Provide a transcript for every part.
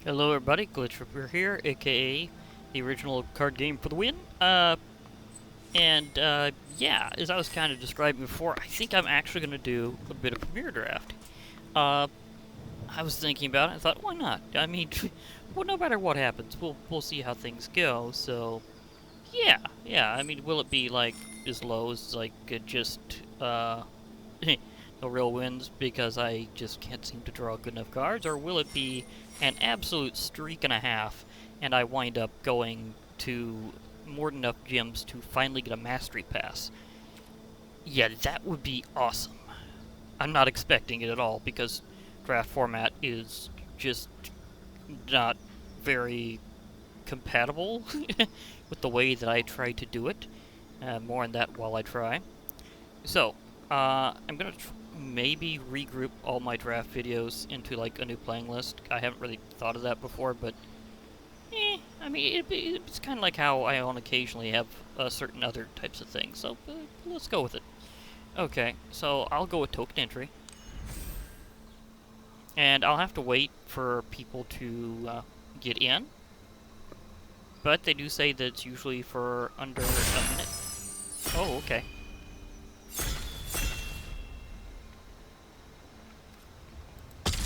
Hello everybody, Glitch Ripper here, aka the original card game for the win. Yeah, as I was kind of describing before, I think I'm actually going to do a bit of Premier Draft. Uh, I was thinking about it, I thought, why not? I mean, well, no matter what happens, we'll see how things go, so... Yeah, I mean, will it be, like, as low as, like, just, no real wins because I just can't seem to draw good enough cards, or will it be an absolute streak and a half and I wind up going to more than enough gyms to finally get a mastery pass? Yeah, that would be awesome. I'm not expecting it at all because draft format is just not very compatible with the way that I try to do it. More on that while I try. So, I'm gonna maybe regroup all my draft videos into like a new playing list. I haven't really thought of that before, but I mean, it's kind of like how I on occasionally have certain other types of things. So let's go with it. Okay, so I'll go with token entry, and I'll have to wait for people to get in. But they do say that it's usually for under a minute. Oh, okay.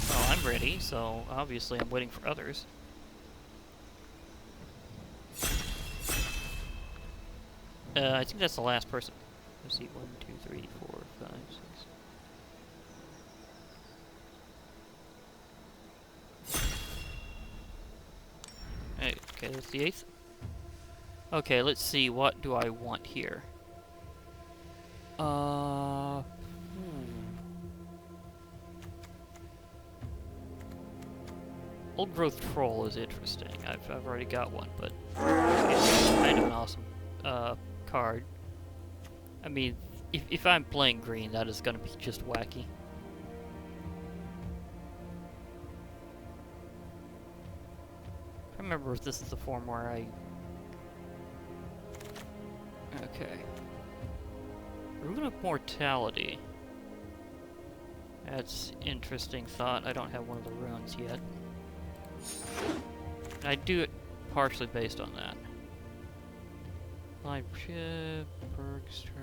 Well, I'm ready, so obviously I'm waiting for others. I think that's the last person. Let's see, 1, 2, 3, 4, 5, 6. Okay, that's the 8th. Okay, let's see, what do I want here? Old Growth Troll is interesting. I've already got one, but it's kind of an awesome card. I mean, if I'm playing green, that is going to be just wacky. I remember if this is the form where I... Okay. Rune of Mortality. That's interesting thought. I don't have one of the runes yet. I do it partially based on that. Live Ship, Berg Strider.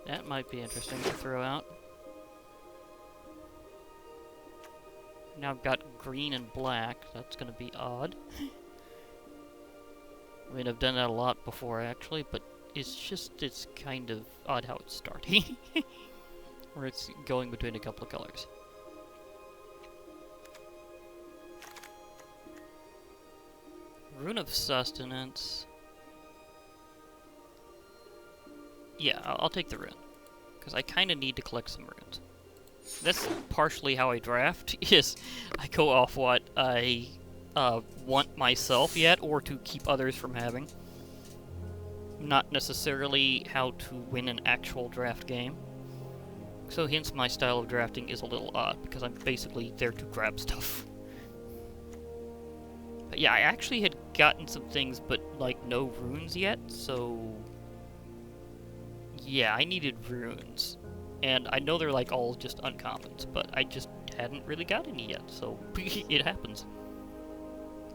That might be interesting to throw out. Now I've got green and black. That's gonna be odd. I mean, I've done that a lot before, actually, but it's kind of odd how it's starting. Where it's going between a couple of colors. Rune of Sustenance. Yeah, I'll take the rune. Because I kind of need to collect some runes. That's partially how I draft, is I go off what I want myself yet, or to keep others from having. Not necessarily how to win an actual draft game. So hence my style of drafting is a little odd, because I'm basically there to grab stuff. But yeah, I actually had gotten some things, but like no runes yet, so... Yeah, I needed runes. And I know they're like all just uncommons, but I just hadn't really got any yet, so it happens.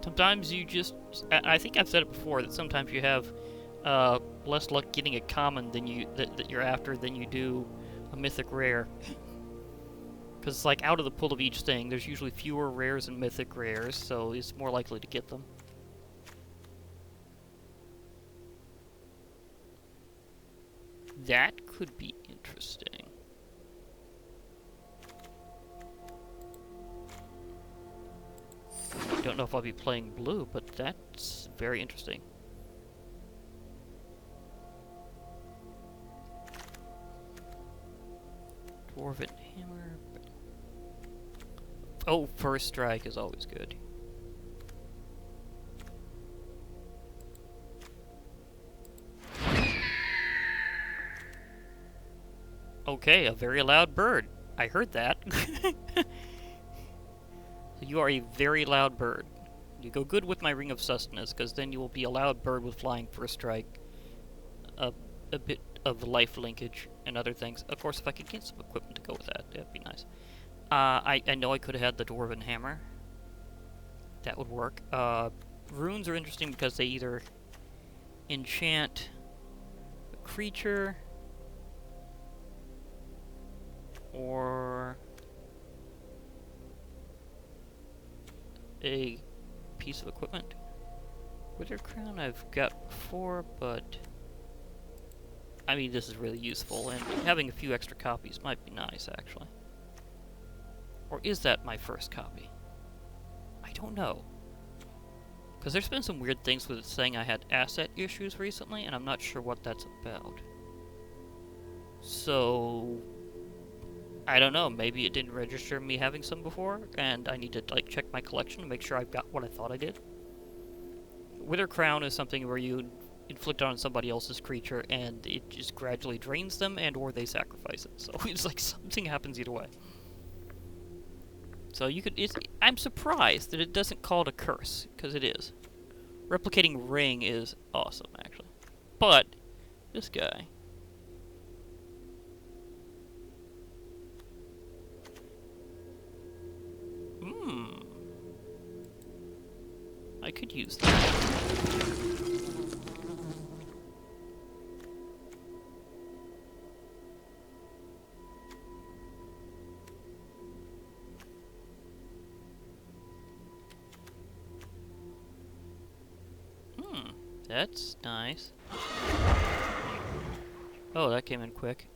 Sometimes you just... I think I've said it before, that sometimes you have less luck getting a common than that you're after than you do a mythic rare. Because it's like out of the pool of each thing, there's usually fewer rares and mythic rares, so it's more likely to get them. That could be interesting. Don't know if I'll be playing blue, but that's very interesting. Dwarven Hammer. Oh, First Strike is always good. Okay, a very loud bird. I heard that. You are a very loud bird. You go good with my Ring of Sustenance, because then you will be a loud bird with flying first strike, a bit of life linkage, and other things. Of course, if I could get some equipment to go with that, that'd be nice. I know I could have had the Dwarven Hammer. That would work. Runes are interesting because they either enchant a creature or a piece of equipment. Wither Crown I've got before, but I mean, this is really useful, and having a few extra copies might be nice, actually. Or is that my first copy? I don't know. Because there's been some weird things with it saying I had asset issues recently, and I'm not sure what that's about. So I don't know, maybe it didn't register me having some before, and I need to like check my collection to make sure I've got what I thought I did. Wither Crown is something where you inflict on somebody else's creature, and it just gradually drains them, and or they sacrifice it. So it's like something happens either way. So you could. I'm surprised that it doesn't call it a curse, because it is. Replicating Ring is awesome, actually. But this guy. I could use that. That's nice. Oh, that came in quick.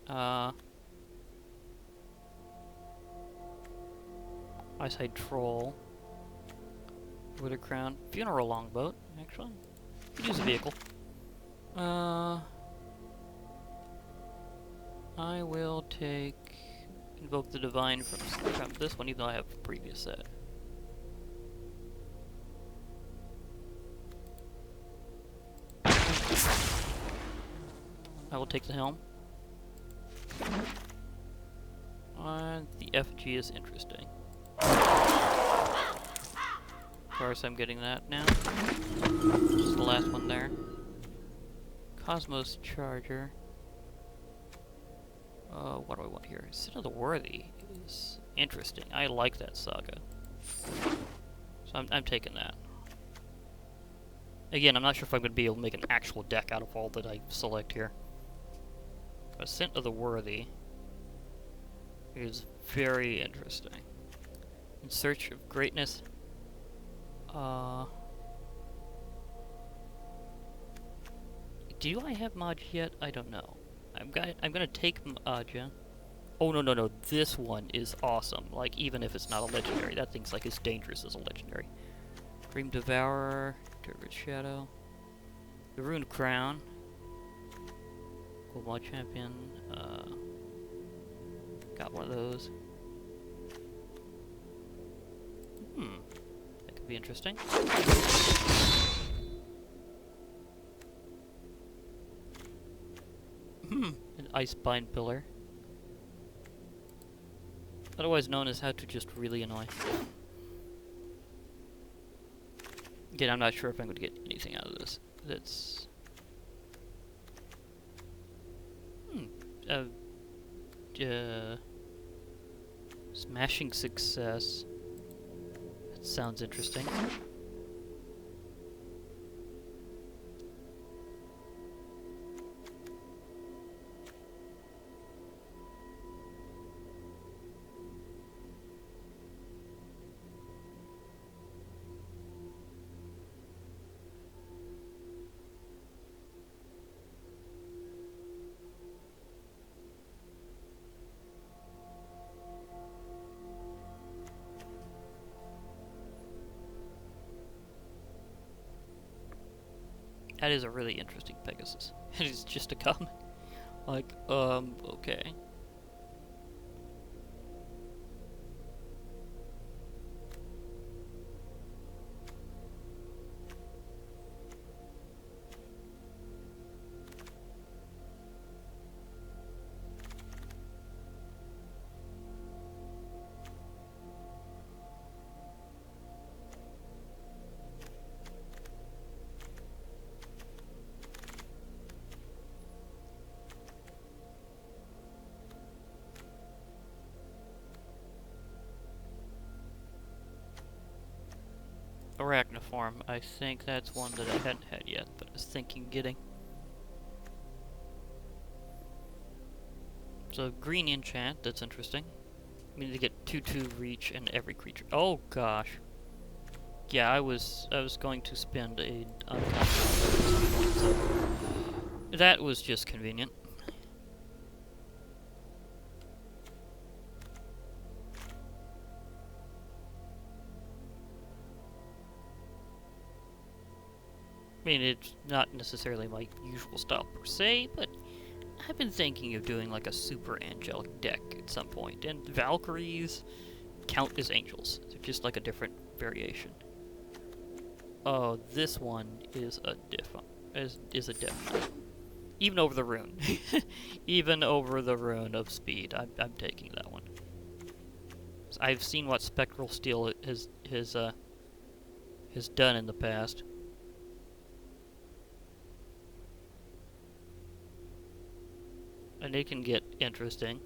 Eyesight Troll. Wither Crown. Funeral Longboat, actually. Could use a vehicle. I will take... Invoke the Divine from this one, even though I have a previous set. I will take the helm. The effigy is interesting. Of course, I'm getting that now. This is the last one there. Cosmos Charger. What do I want here? Sin of the Worthy is interesting. I like that saga. So I'm taking that. Again, I'm not sure if I'm going to be able to make an actual deck out of all that I select here. Ascent of the Worthy is very interesting. In Search of Greatness. Do I have Maj yet? I don't know. I'm gonna take Maja. Oh no! This one is awesome. Like even if it's not a legendary, that thing's like as dangerous as a legendary. Dream Devourer, Turbid Shadow, the Ruined Crown. Gold Mod Champion, got one of those. That could be interesting. An Icebind Pillar. Otherwise known as how to just really annoy. Again, I'm not sure if I'm going to get anything out of this. That's... Smashing Success. That sounds interesting. That is a really interesting Pegasus. It is just a comic. Like, okay. Arachniform. I think that's one that I hadn't had yet, but I was thinking getting. So green enchant, that's interesting. We need to get 2/2 reach in every creature. Oh gosh. Yeah, I was going to spend a uncommon, so that was just convenient. I mean, it's not necessarily my usual style per se, but I've been thinking of doing like a super angelic deck at some point, and Valkyries count as angels. They're just like a different variation. Oh, this one is a is a diff. Even over the rune. Even over the rune of speed. I'm taking that one. I've seen what Spectral Steel has done in the past. And it can get interesting.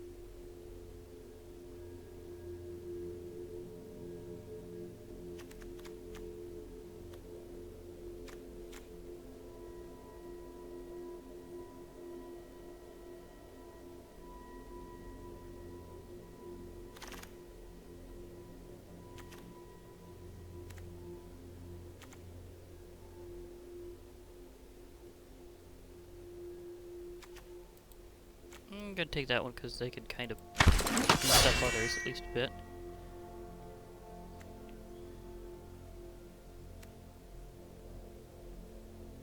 I'm gonna take that one because they can kind of beat up others at least a bit.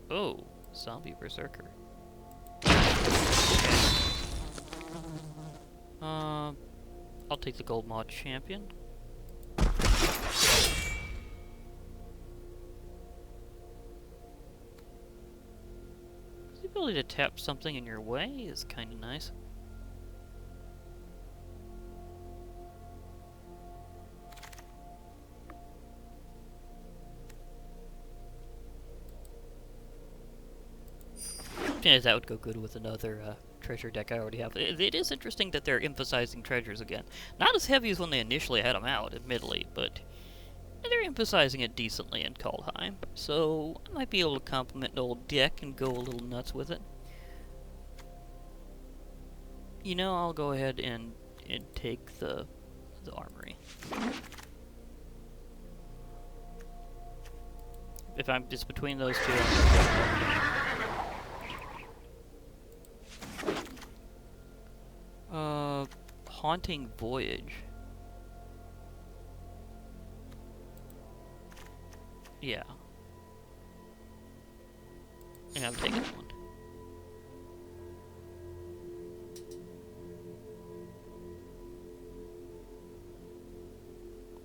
Oh, zombie berserker. Okay. I'll take the gold mod champion. The ability to tap something in your way is kind of nice. Yeah, that would go good with another treasure deck I already have. It is interesting that they're emphasizing treasures again. Not as heavy as when they initially had them out, admittedly, but they're emphasizing it decently in Kalheim. So I might be able to complement an old deck and go a little nuts with it. You know, I'll go ahead and take the armory. If I'm just between those two, Haunting Voyage. Yeah. And I'm taking that one.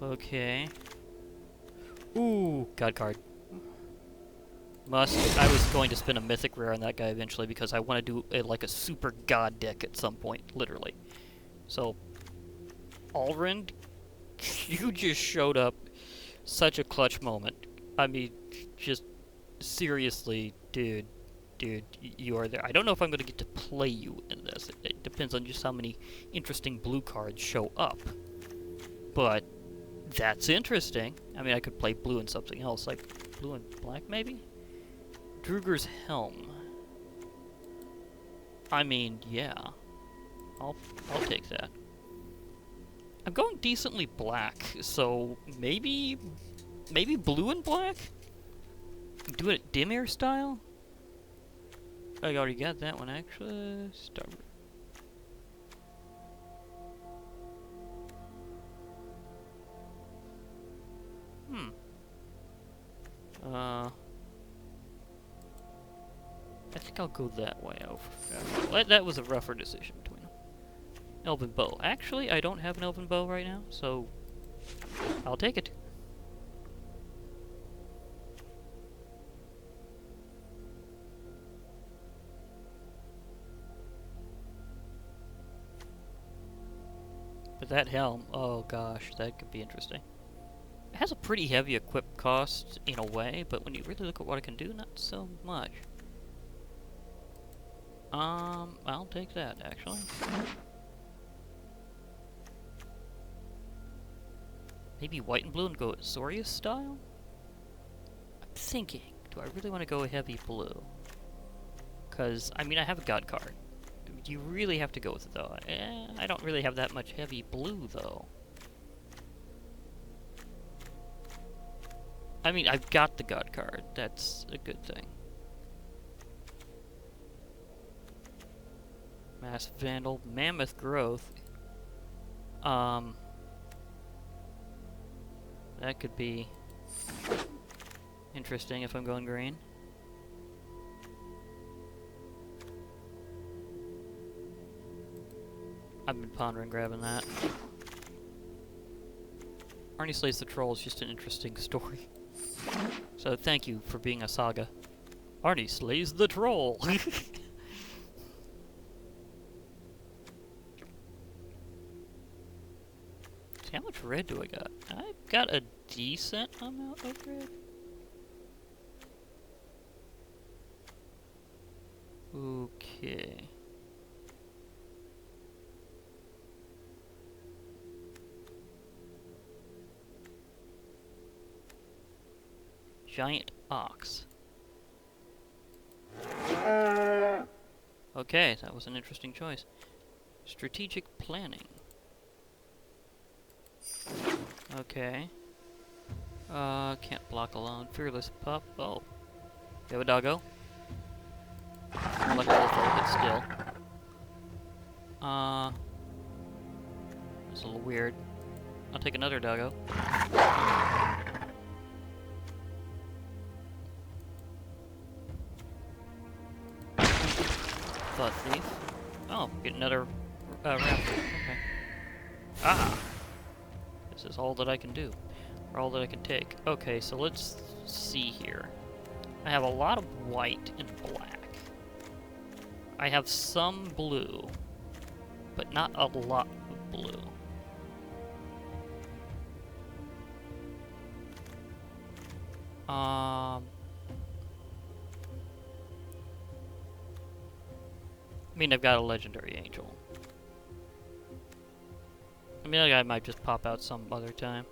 Okay. Ooh, God card. Must. I was going to spin a mythic rare on that guy eventually because I want to do like a super god deck at some point, literally. So, Alrind, you just showed up such a clutch moment. I mean, just seriously, dude, you are there. I don't know if I'm going to get to play you in this. It depends on just how many interesting blue cards show up. But that's interesting. I mean, I could play blue and something else, like blue and black, maybe? Druger's Helm. I mean, yeah. I'll take that. I'm going decently black, so maybe blue and black? Do it Dimir style? I already got that one, actually. Start. I think I'll go that way. That was a rougher decision between them. Elven Bow. Actually, I don't have an Elven Bow right now, so I'll take it. But that helm, oh gosh, that could be interesting. It has a pretty heavy equip cost in a way, but when you really look at what it can do, not so much. I'll take that, actually. Maybe white and blue and go Azorius style? thinking, do I really want to go heavy blue? Because, I mean, I have a god card. Do you really have to go with it, though? I don't really have that much heavy blue, though. I mean, I've got the god card. That's a good thing. Mass Vandal, Mammoth Growth. That could be interesting if I'm going green. I've been pondering grabbing that. Arnie Slays the Troll is just an interesting story. So thank you for being a saga. Arnie Slays the Troll! See, how much red do I got? I've got a decent amount of red. Okay. Giant Ox. Okay, that was an interesting choice. Strategic planning. Okay. Can't block alone. Fearless pup. Oh. You have a doggo? More like a wolf, but still. That's a little weird. I'll take another doggo. Thought thief. Oh, get another raptor. Okay. Ah! This is all that I can do. Or all that I can take. Okay, so let's see here. I have a lot of white and black. I have some blue, but not a lot of blue. I mean, I've got a legendary angel. I mean, that guy might just pop out some other time.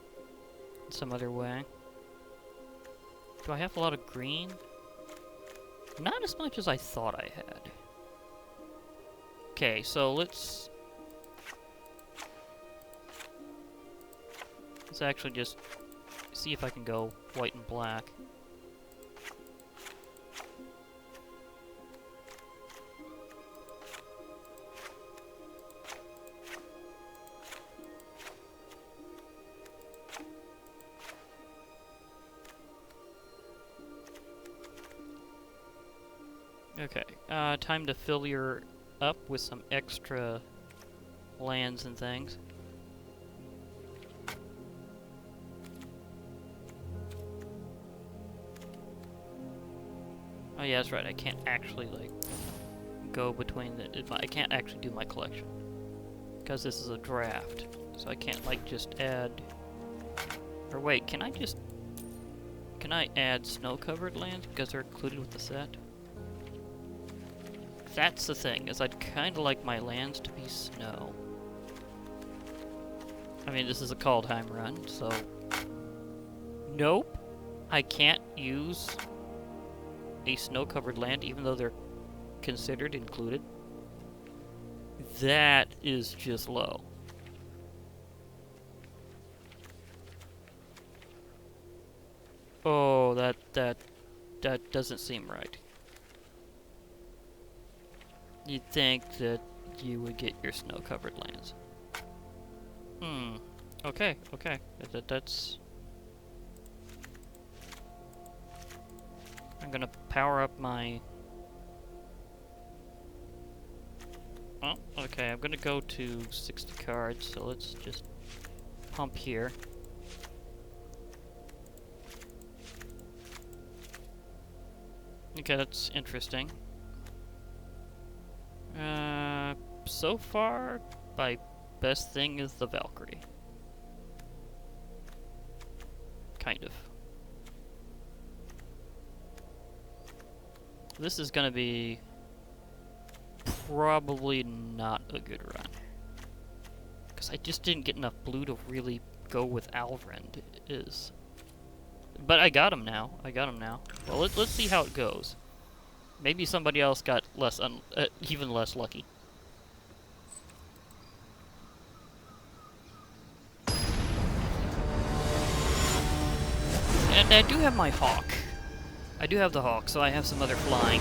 Some other way. Do I have a lot of green? Not as much as I thought I had. Okay, so let's actually just see if I can go white and black. Okay, time to fill your up with some extra lands and things. Oh yeah, that's right, I can't actually, like, go between the... I can't actually do my collection. Because this is a draft. So I can't, like, just add... Or wait, can I just... Can I add snow-covered lands because they're included with the set? That's the thing, is I'd kind of like my lands to be snow. I mean, this is a Kalheim run, so... Nope! I can't use a snow-covered land, even though they're considered included. That is just low. Oh, that doesn't seem right. You'd think that you would get your snow-covered lands. Okay, okay. That's... I'm gonna power up my... Oh, okay, I'm gonna go to 60 cards, so let's just pump here. Okay, that's interesting. So far, my best thing is the Valkyrie. Kind of. This is gonna be probably not a good run. Because I just didn't get enough blue to really go with Alvrend. Is But I got him now. I got him now. Well, let's see how it goes. Maybe somebody else got less even less lucky. And I do have my hawk. I do have the hawk, so I have some other flying.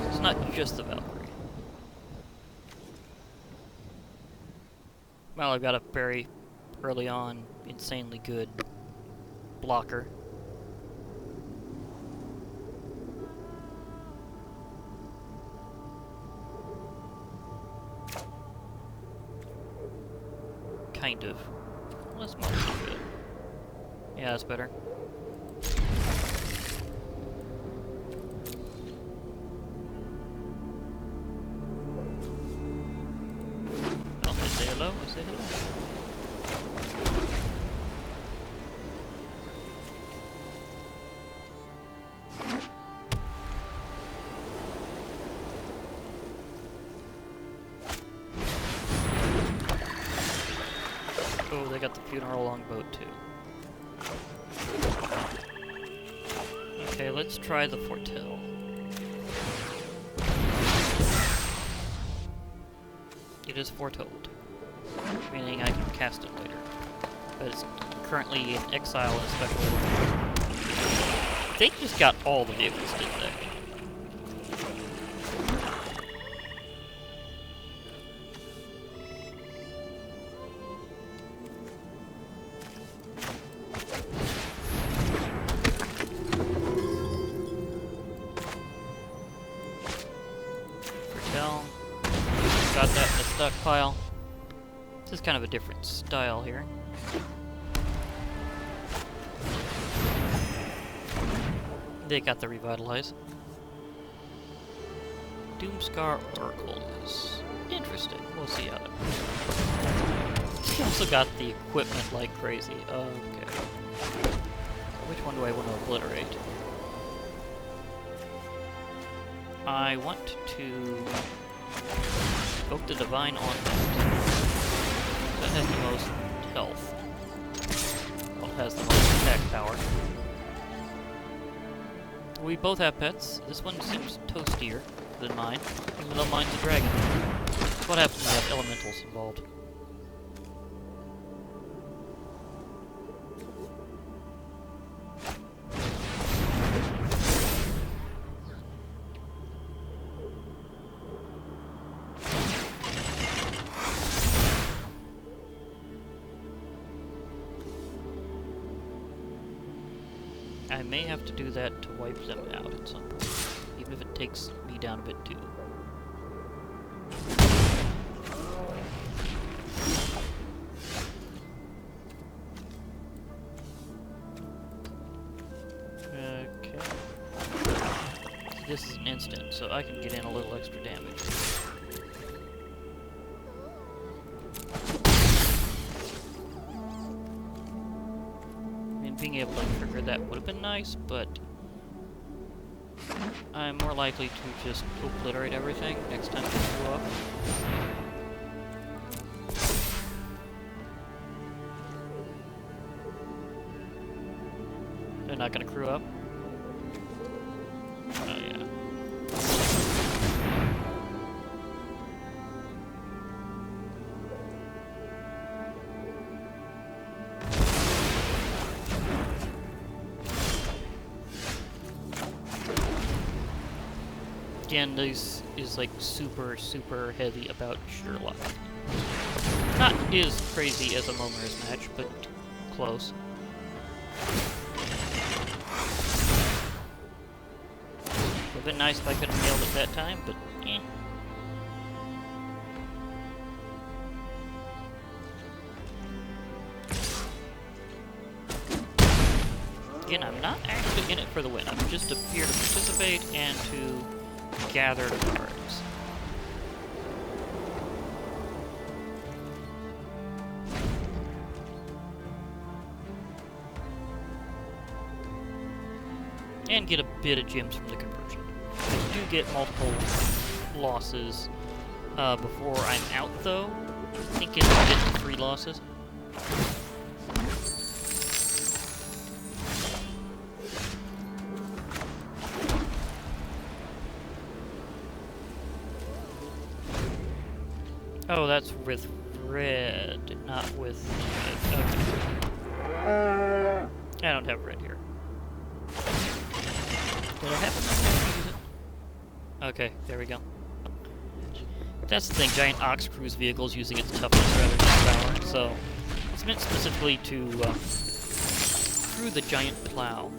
It's not just the Valkyrie. Well, I've got a very early on, insanely good blocker. Kind of. Let's mostly good. Yeah, that's better. Oh, I say hello, I say hello. Oh, they got the funeral longboat too. Okay, let's try the foretell. It is foretold, meaning I can cast it later. But it's currently in exile and special. They just got all the vehicles, didn't they? Got that in the stockpile. This is kind of a different style here. They got the revitalize. Doomscar Oracle is interesting. We'll see how that goes. He also got the equipment like crazy. Okay. Which one do I want to obliterate? I want to evoke the Divine on that. That has the most health. Well, it has the most attack power. We both have pets. This one seems toastier than mine, even though mine's a dragon. What happens when you have elementals involved? I may have to do that to wipe them out at some point, even if it takes me down a bit too. Okay. So this is an instant, so I can get in a little extra damage. Being able to trigger that would have been nice, but I'm more likely to just obliterate everything next time they show up. They're not gonna crew up? Oh yeah. Again, this is like super heavy about sheer luck. Not as crazy as a Momir's match, but close. Would have been nice if I could have nailed it that time, but eh. Again, I'm not actually in it for the win. I'm just here to participate and to gather cards. And get a bit of gems from the conversion. I do get multiple losses before I'm out, though. I think it's get 3 losses. Oh, that's with red, not with red. Okay. I don't have red here. Did I have enough to use it? Okay, there we go. That's the thing, giant ox cruise vehicles using its toughness rather than power, so it's meant specifically to crew the giant plow.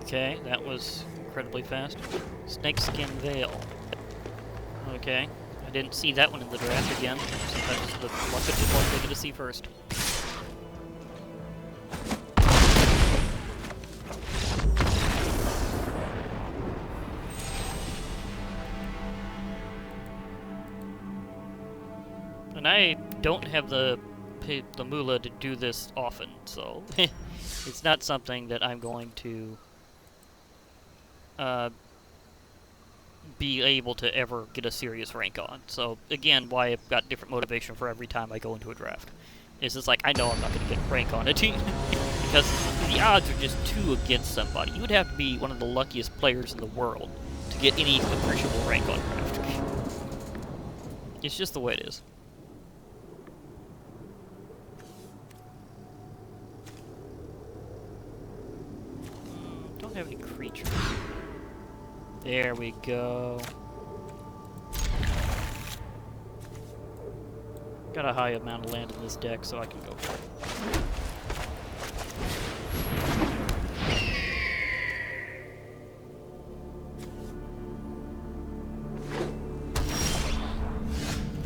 Okay, that was incredibly fast. Snakeskin Veil. Okay, I didn't see that one in the draft again. Sometimes the luck of one they get to see first. And I don't have the moolah to do this often, so it's not something that I'm going to be able to ever get a serious rank on. So again, why I've got different motivation for every time I go into a draft. Is it's like, I know I'm not going to get a rank on a team, because the odds are just 2 against somebody. You would have to be one of the luckiest players in the world to get any appreciable rank on draft. It's just the way it is. Don't have any creatures. There we go. Got a high amount of land in this deck, so I can go for it.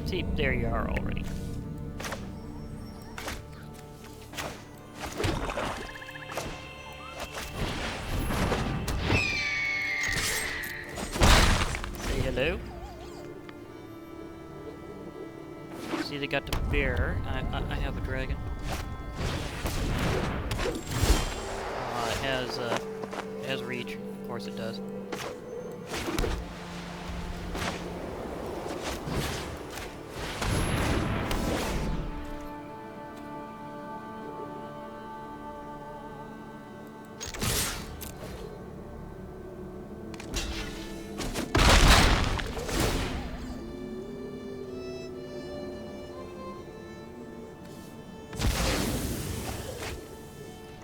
See, there you are already. Hello. See, they got the bear. I have a dragon. It has reach. Of course it does.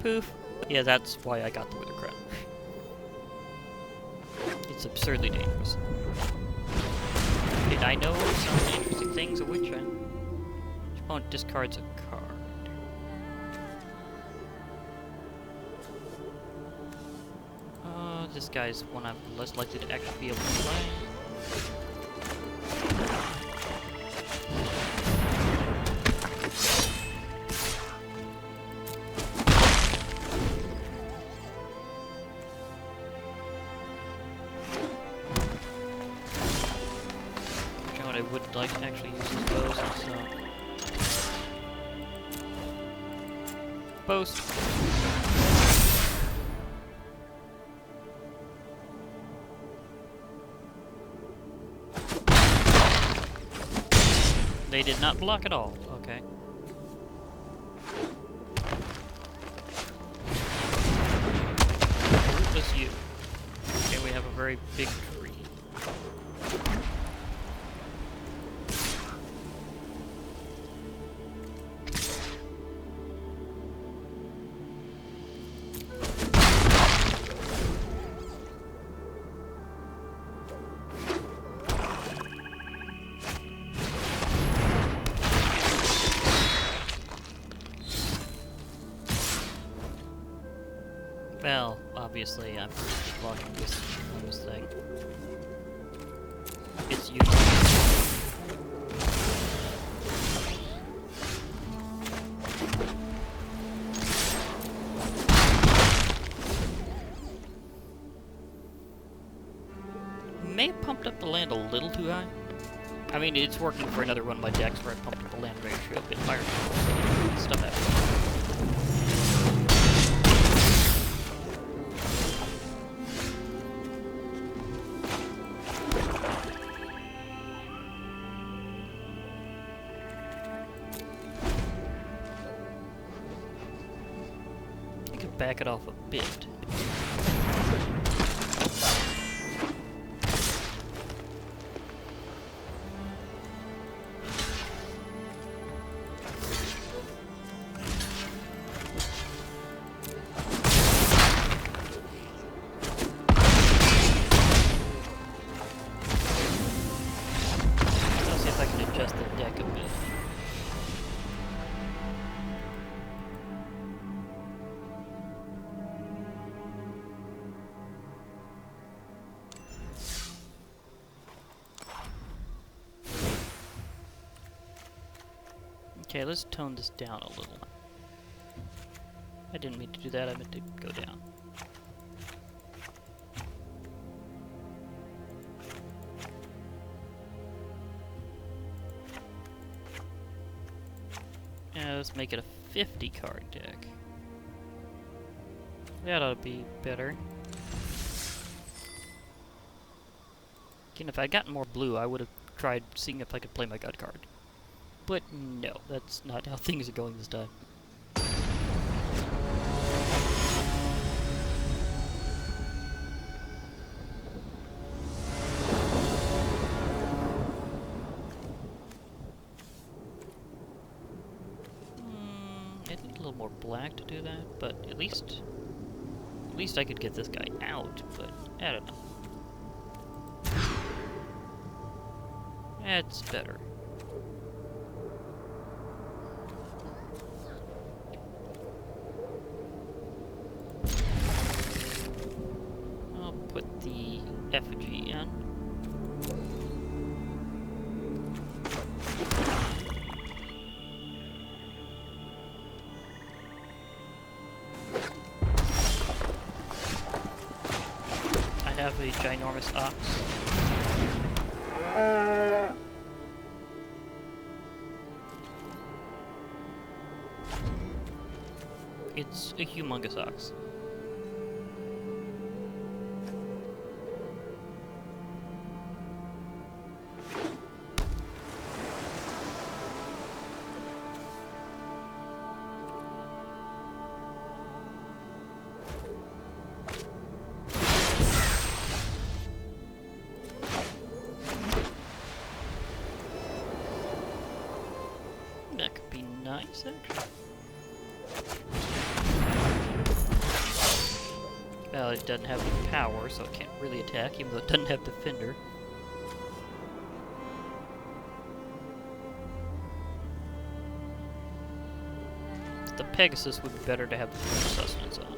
Poof. Yeah, that's why I got the Wither Crown. It's absurdly dangerous. Did I know some interesting things of which each opponent discards a card? This guy's one I'm less likely to actually be able to play. I would like to actually use his bows, so... Boast! They did not block at all, okay. Rootless you. Okay, we have a very big tree. Well, obviously I'm blocking this thing. It's useless. May have pumped up the land a little too high. I mean, it's working for another one of my decks where I pumped up the land ratio a bit higher. Stuff happens. back it off a bit. Let's see if I can adjust the deck a bit. Okay, let's tone this down a little. I didn't mean to do that, I meant to go down. Let's make it a 50 card deck. That ought to be better. Again, if I'd gotten more blue, I would have tried seeing if I could play my gut card. But no, that's not how things are going this time. I need a little more black to do that, but at least I could get this guy out, but I don't know. That's better. I'll put the effigy in. I have a ginormous ox. It's a humongous ox. That could be nice, actually. Well, it doesn't have any power, so it can't really attack, even though it doesn't have Defender. The Pegasus would be better to have the Sustenance on.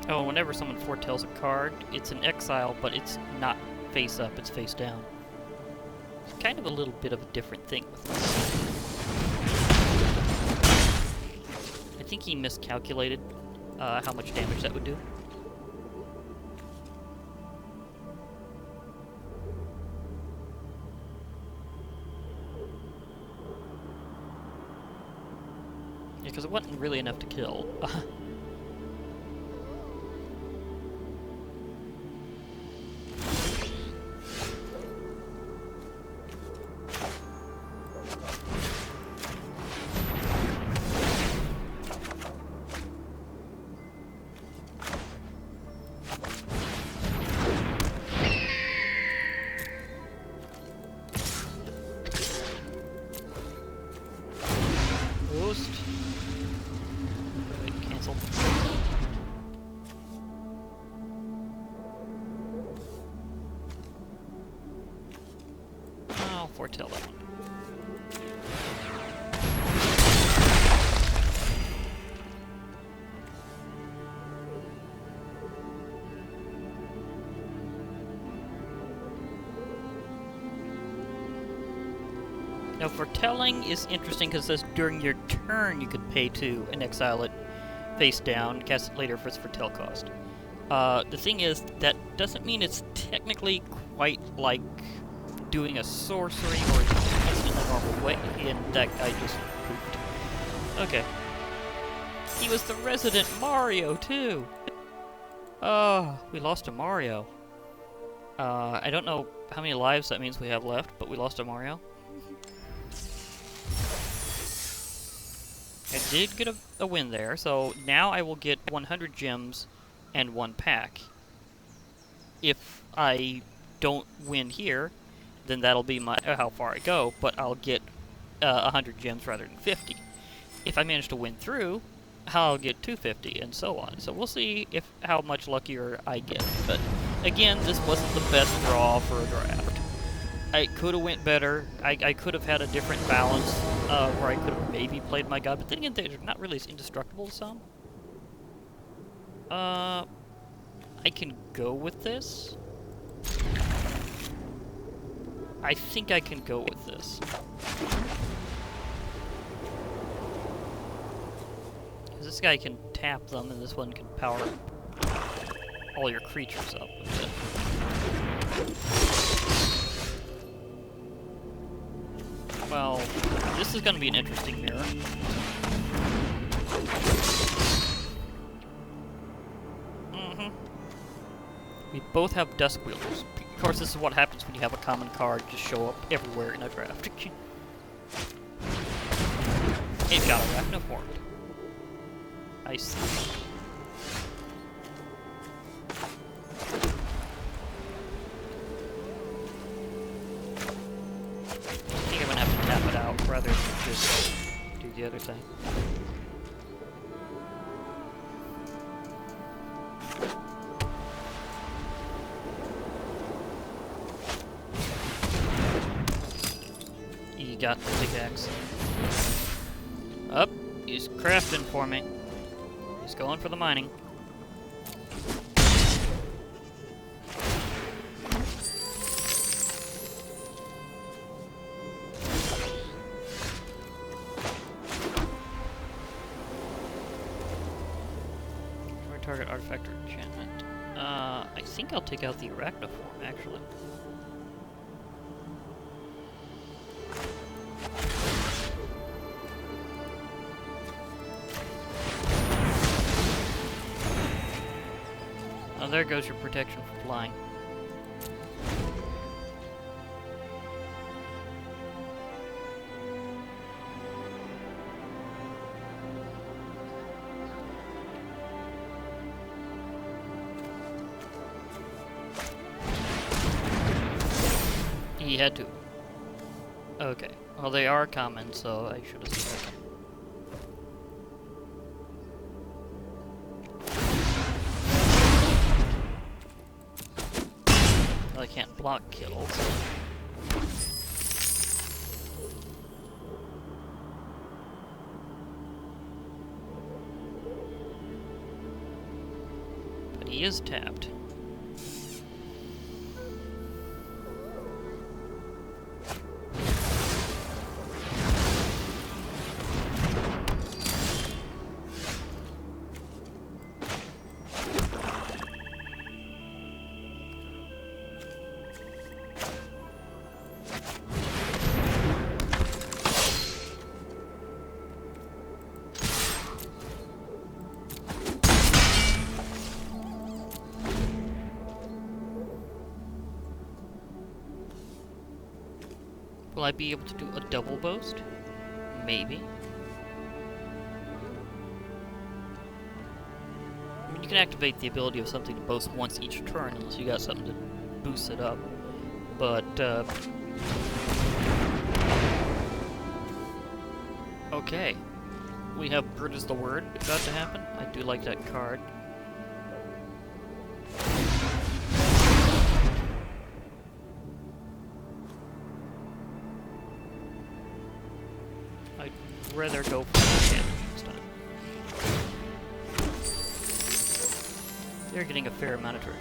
Oh, whenever someone foretells a card, it's an exile, but it's not face up, it's face down. It's kind of a little bit of a different thing with this. I think he miscalculated how much damage that would do. Yeah, because it wasn't really enough to kill. Cancel. I'll foretell that one. Now, foretelling is interesting because it says during your turn you could pay 2 and exile it face down, cast it later for its foretell cost. The thing is, that doesn't mean it's technically quite like doing a sorcery or a test in the normal way, and that guy just pooped. Okay. He was the resident Mario, too! Oh, we lost to Mario. I don't know how many lives that means we have left, but we lost to Mario. I did get a win there, so now I will get 100 gems and 1 pack. If I don't win here, then that'll be my how far I go, but I'll get 100 gems rather than 50. If I manage to win through, I'll get 250, and so on. So we'll see if how much luckier I get. But again, this wasn't the best draw for a draft. I could have went better. I could have had a different balance, where I could have maybe played my god, but then again, they're not really as indestructible as some. I can go with this. I think I can go with this. Because this guy can tap them, and this one can power all your creatures up with it. Well, this is going to be an interesting mirror. We both have Dusk Wielders. Of course, this is what happens when you have a common card just show up everywhere in a draft. It got Arachnoformed. I see. I think I'm gonna have to tap it out rather than just do the other thing. He got the pickaxe. Up, he's crafting for me. He's going for the mining. Target artifact or enchantment. I think I'll take out the Arachnoform, actually. Oh, there goes your protection from flying. He had to. Okay. Well, they are common, so I should have seen that. Well, I can't block kills. But he is tapped. Will I be able to do a double boast? Maybe. I mean, you can activate the ability of something to boast once each turn, unless you got something to boost it up. But, okay. We have Bird is the Word about to happen. I do like that card. I'd rather go for the damage this time. They're getting a fair amount of treasure.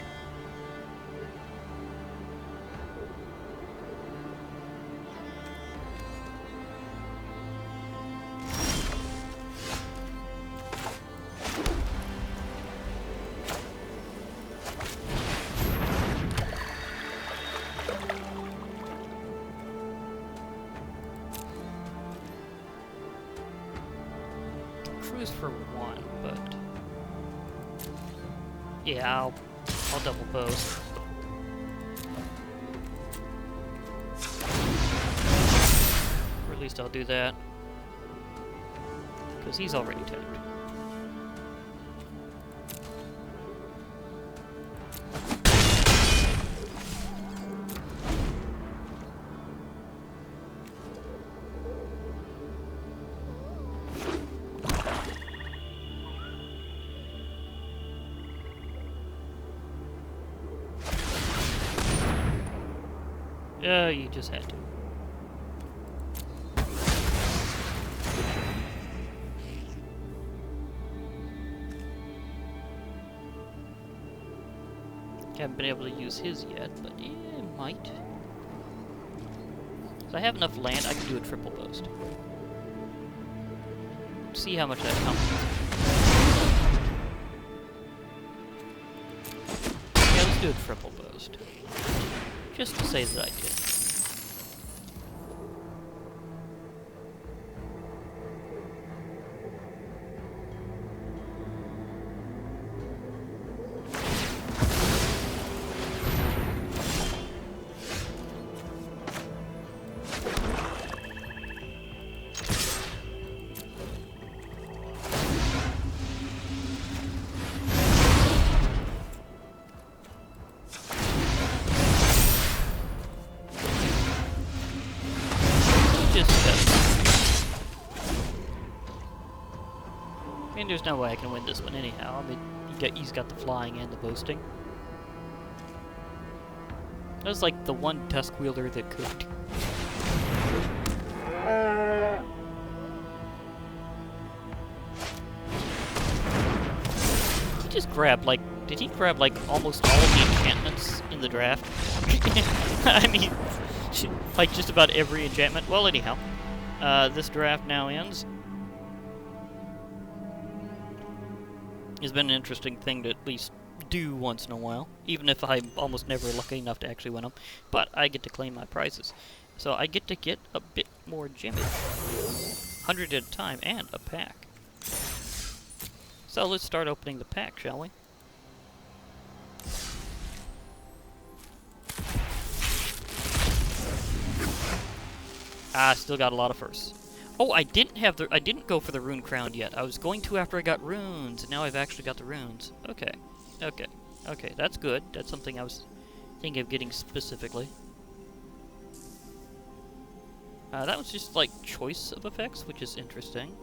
lose for 1, but yeah, I'll double boast. Or at least I'll do that, because he's already tapped. You just had to. Haven't been able to use his yet, but yeah, might. So I have enough land, I can do a triple boast. See how much that compensates. Yeah, let's do a triple boast. Just to say that I did. I mean, there's no way I can win this one anyhow. I mean, he's got the flying and the boasting. That was like the one Tusk Wielder that could. He just grabbed, like, did he grab, like, almost all of the enchantments in the draft? I mean, like, just about every enchantment. Well, anyhow, this draft now ends. It's been an interesting thing to at least do once in a while, even if I'm almost never lucky enough to actually win them. But I get to claim my prizes. So I get to get a bit more Jimmy. 100 at a time, and a pack. So let's start opening the pack, shall we? Still got a lot of firsts. Oh, I didn't go for the rune crown yet. I was going to after I got runes, and now I've actually got the runes. Okay, that's good. That's something I was thinking of getting specifically. That was just like choice of effects, which is interesting.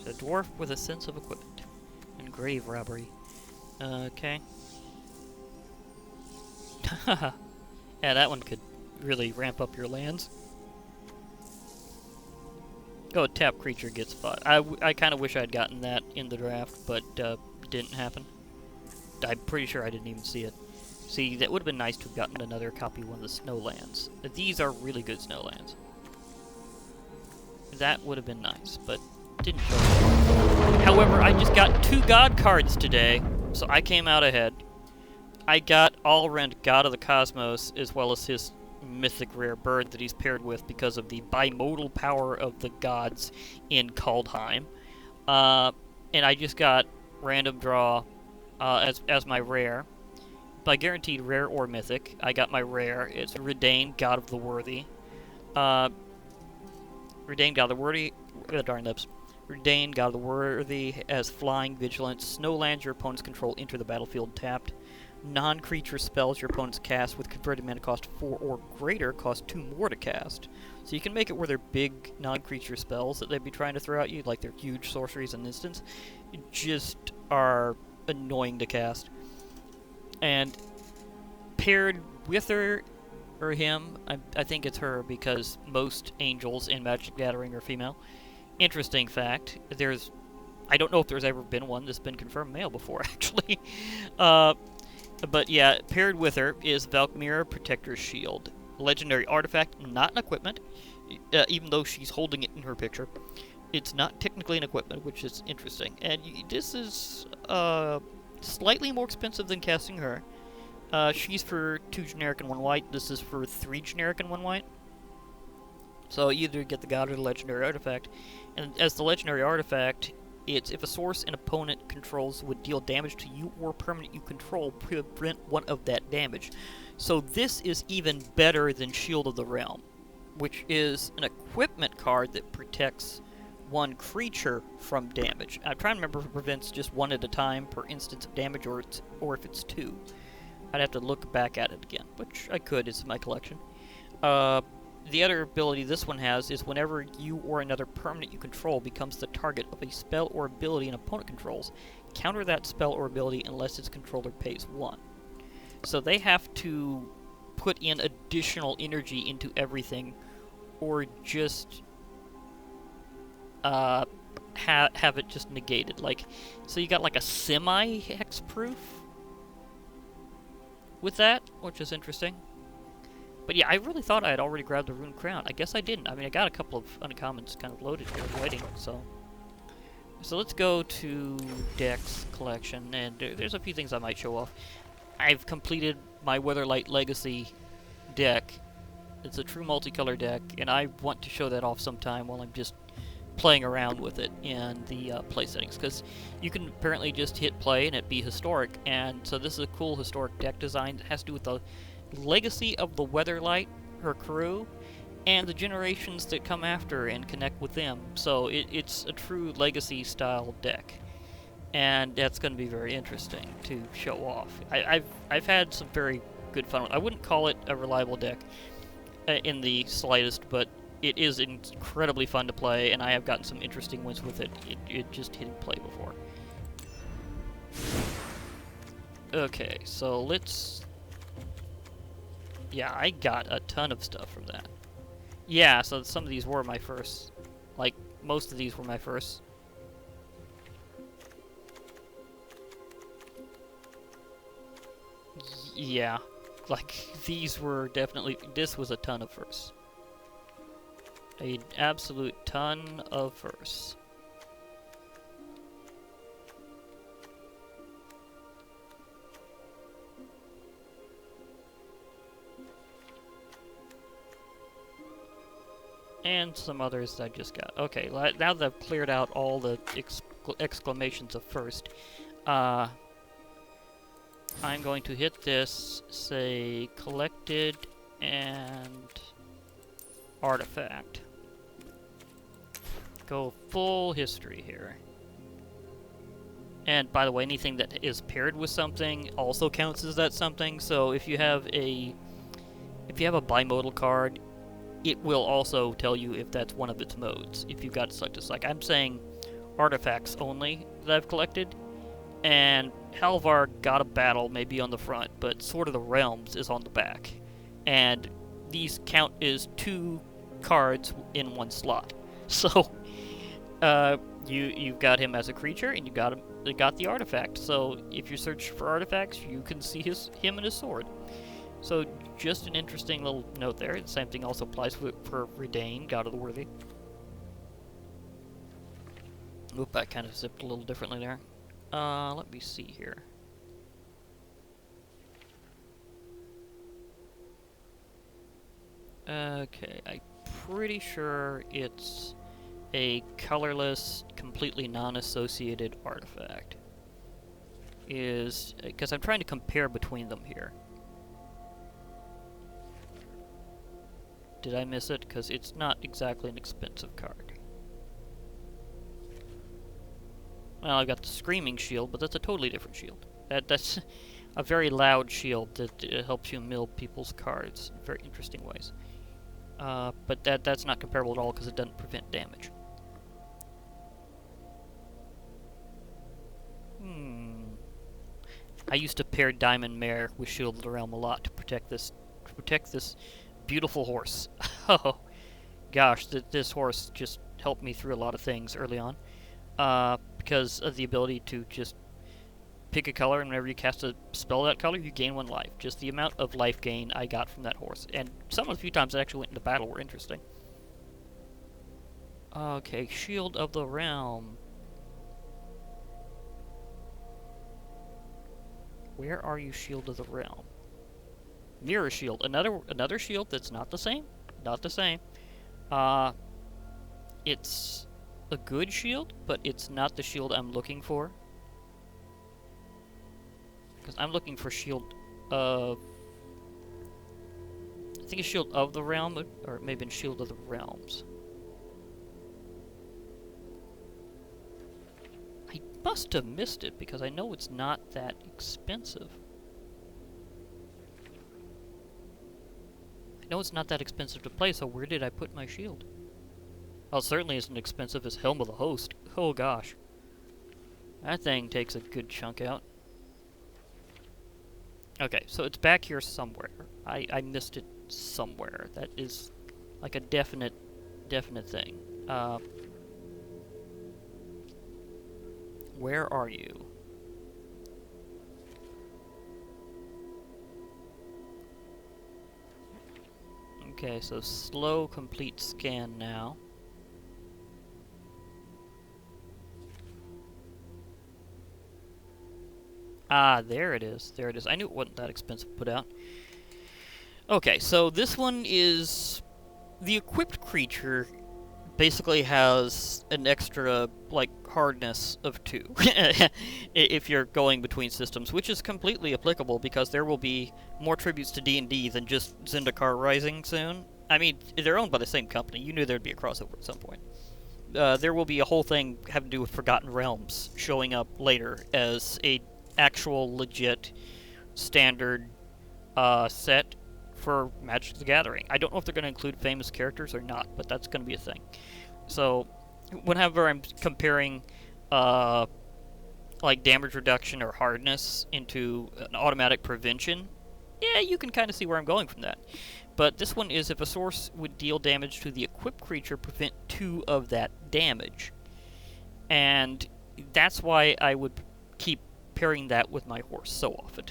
A dwarf with a sense of equipment. And grave robbery. Okay. Yeah, that one could really ramp up your lands. Oh, tap creature gets fought. I kind of wish I'd gotten that in the draft, but didn't happen. I'm pretty sure I didn't even see it. See, that would have been nice to have gotten another copy of one of the snowlands. These are really good snowlands. That would have been nice, but didn't show up. However, I just got 2 god cards today, so I came out ahead. I got Alrend, God of the Cosmos, as well as his mythic rare bird that he's paired with because of the bimodal power of the gods in Kalheim. And I just got random draw as my rare. By guaranteed rare or mythic, I got my rare. It's Redain, God of the Worthy. Redain, God of the Worthy. Darn lips. Redain, God of the Worthy, as flying, vigilance. Snowlands your opponents control enter the battlefield tapped. Non-creature spells your opponents cast with converted mana cost 4 or greater cost 2 more to cast. So you can make it where they're big non-creature spells that they'd be trying to throw at you, like they're huge sorceries and instants, just are annoying to cast. And paired with her, or him, I think it's her because most angels in Magic the Gathering are female. Interesting fact, I don't know if there's ever been one that's been confirmed male before, actually. But yeah, paired with her is Valkmira Protector's Shield. Legendary artifact, not an equipment, even though she's holding it in her picture. It's not technically an equipment, which is interesting. And this is slightly more expensive than casting her. She's for 2 generic and 1 white. This is for 3 generic and 1 white. So you either get the god or the legendary artifact. And as the legendary artifact, it's if a source an opponent controls would deal damage to you or permanent you control, prevent 1 of that damage. So this is even better than Shield of the Realm, which is an equipment card that protects 1 creature from damage. I'm trying to remember if it prevents just 1 at a time per instance of damage, or if it's 2. I'd have to look back at it again, which I could. It's in my collection. The other ability this one has is whenever you or another permanent you control becomes the target of a spell or ability an opponent controls, counter that spell or ability unless its controller pays 1. So they have to put in additional energy into everything, or just have it just negated. Like, so you got like a semi-hexproof with that, which is interesting. But yeah, I really thought I had already grabbed the Rune Crown. I guess I didn't. I mean, I got a couple of uncommons kind of loaded here, waiting, so... So let's go to Deck's collection, and there's a few things I might show off. I've completed my Weatherlight Legacy deck. It's a true multicolor deck, and I want to show that off sometime while I'm just playing around with it in the play settings, because you can apparently just hit play and it be historic, and so this is a cool historic deck design that has to do with the legacy of the Weatherlight, her crew, and the generations that come after and connect with them. So it's a true legacy style deck, and that's going to be very interesting to show off. I've had some very good fun with it. I wouldn't call it a reliable deck in the slightest, but it is incredibly fun to play, and I have gotten some interesting wins with it. It just hit play before. Okay, so let's... Yeah, I got a ton of stuff from that. Yeah, so some of these were my first. Like, most of these were my first. Yeah, like, these were definitely... This was a ton of firsts. An absolute ton of firsts. And some others I just got. Okay, now that I've cleared out all the exclamations of first, I'm going to hit this, say, collected and artifact. Go full history here. And by the way, anything that is paired with something also counts as that something. So if you have a bimodal card, it will also tell you if that's one of its modes, if you've got such a like. I'm saying artifacts only that I've collected, and Halvar got a battle maybe on the front, but Sword of the Realms is on the back. And these count as 2 cards in 1 slot. So, you've got him as a creature, and you got the artifact. So, if you search for artifacts, you can see him and his sword. So, just an interesting little note there. The same thing also applies for Redain, God of the Worthy. Oop, I kind of zipped a little differently there. Let me see here. Okay, I'm pretty sure it's a colorless, completely non-associated artifact. Because I'm trying to compare between them here. Did I miss it? Because it's not exactly an expensive card. Well, I've got the Screaming Shield, but that's a totally different shield. That's a very loud shield that helps you mill people's cards in very interesting ways. But that's not comparable at all because it doesn't prevent damage. I used to pair Diamond Mare with Shield of the Realm a lot to protect this beautiful horse. Oh, gosh, this horse just helped me through a lot of things early on. Because of the ability to just pick a color, and whenever you cast a spell of that color, you gain 1 life. Just the amount of life gain I got from that horse. And some of the few times I actually went into battle were interesting. Okay, Shield of the Realm. Where are you, Shield of the Realm? Mirror Shield. Another shield that's not the same? Not the same. It's a good shield, but it's not the shield I'm looking for. Because I'm looking for shield of... I think it's Shield of the Realm, or it may have been Shield of the Realms. I must have missed it, because I know it's not that expensive. I know it's not that expensive to play, so where did I put my shield? Well, it certainly isn't expensive as Helm of the Host. Oh gosh. That thing takes a good chunk out. Okay, so it's back here somewhere. I missed it somewhere. That is like a definite thing. Where are you? Okay, so slow complete scan now. Ah, there it is. There it is. I knew it wasn't that expensive to put out. Okay, so this one is... The equipped creature basically has an extra, like, hardness of 2. If you're going between systems, which is completely applicable because there will be more tributes to D&D than just Zendikar Rising soon. I mean, they're owned by the same company. You knew there'd be a crossover at some point. There will be a whole thing having to do with Forgotten Realms showing up later as a actual legit standard set for Magic the Gathering. I don't know if they're going to include famous characters or not, but that's going to be a thing. So whenever I'm comparing like damage reduction or hardness into an automatic prevention, yeah, you can kind of see where I'm going from that. But this one is if a source would deal damage to the equipped creature, prevent 2 of that damage. And that's why I would keep pairing that with my horse so often.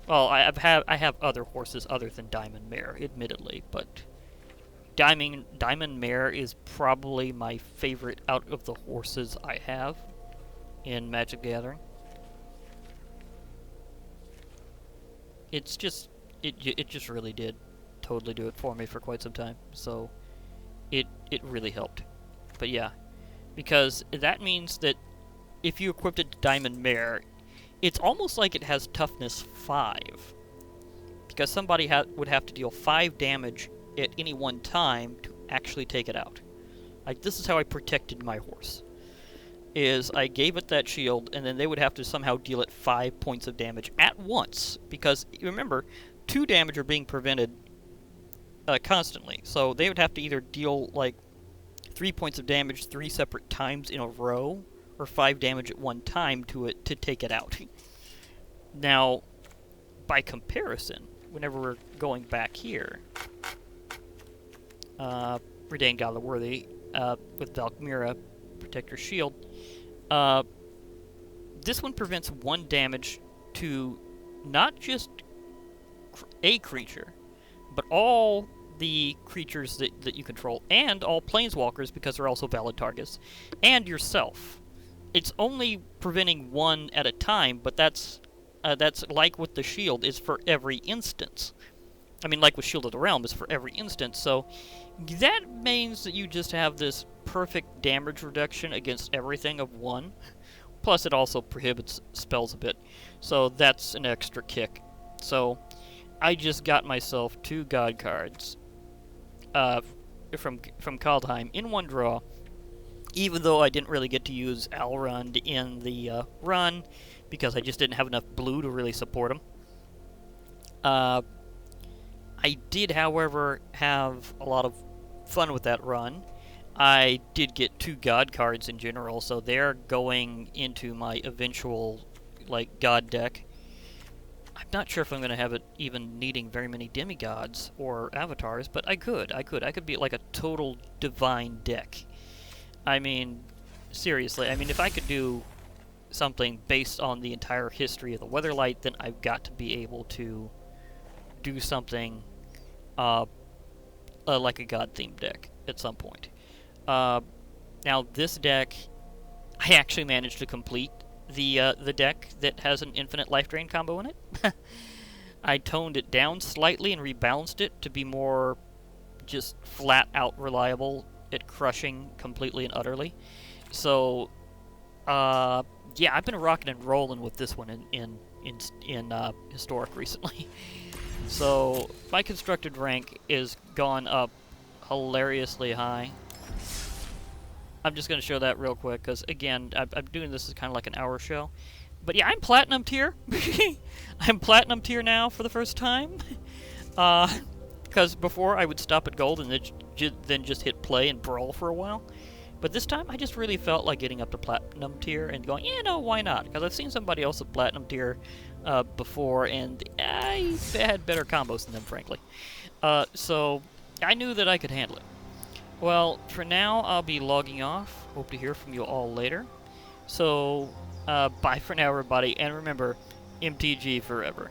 Well, I have other horses other than Diamond Mare, admittedly, but Diamond Mare is probably my favorite out of the horses I have in Magic the Gathering. It's just it just really did totally do it for me for quite some time. So it really helped. But yeah, because that means that if you equipped it to Diamond Mare, it's almost like it has toughness 5. Because somebody would have to deal 5 damage at any one time to actually take it out. Like, this is how I protected my horse. Is I gave it that shield, and then they would have to somehow deal it 5 points of damage at once. Because, remember, 2 damage are being prevented constantly. So they would have to either deal, like, 3 points of damage 3 separate times in a row, or 5 damage at one time to it to take it out. Now, by comparison, whenever we're going back here, Redain God of the Worthy, with Valkmira, Protect Your Shield, this one prevents 1 damage to not just a creature, but all the creatures that you control, and all planeswalkers, because they're also valid targets, and yourself. It's only preventing 1 at a time, but that's like with the shield, is for every instance. I mean, like with Shield of the Realm, is for every instance, so that means that you just have this perfect damage reduction against everything of 1. Plus, it also prohibits spells a bit, so that's an extra kick. So, I just got myself 2 God cards from Kalheim in 1 draw, even though I didn't really get to use Alrund in the run, because I just didn't have enough blue to really support him. I did, however, have a lot of fun with that run. I did get 2 God cards in general, so they're going into my eventual, like, God deck. I'm not sure if I'm going to have it even needing very many demigods or avatars, but I could be like a total divine deck. I mean, seriously, I mean, if I could do something based on the entire history of the Weatherlight, then I've got to be able to do something like a god-themed deck at some point. Now this deck, I actually managed to complete the deck that has an infinite life drain combo in it. I toned it down slightly and rebalanced it to be more just flat out reliable at crushing completely and utterly. So, yeah, I've been rocking and rolling with this one in Historic recently. So my constructed rank is gone up hilariously high. I'm just going to show that real quick, because, again, I'm doing this as kind of like an hour show. But yeah, I'm Platinum tier. I'm Platinum tier now for the first time. Because before I would stop at Gold and then just hit play and brawl for a while. But this time I just really felt like getting up to Platinum tier and going, yeah, no, why not? Because I've seen somebody else at Platinum tier before, and I had better combos than them, frankly. So I knew that I could handle it. Well, for now, I'll be logging off. Hope to hear from you all later. So, bye for now, everybody. And remember, MTG forever.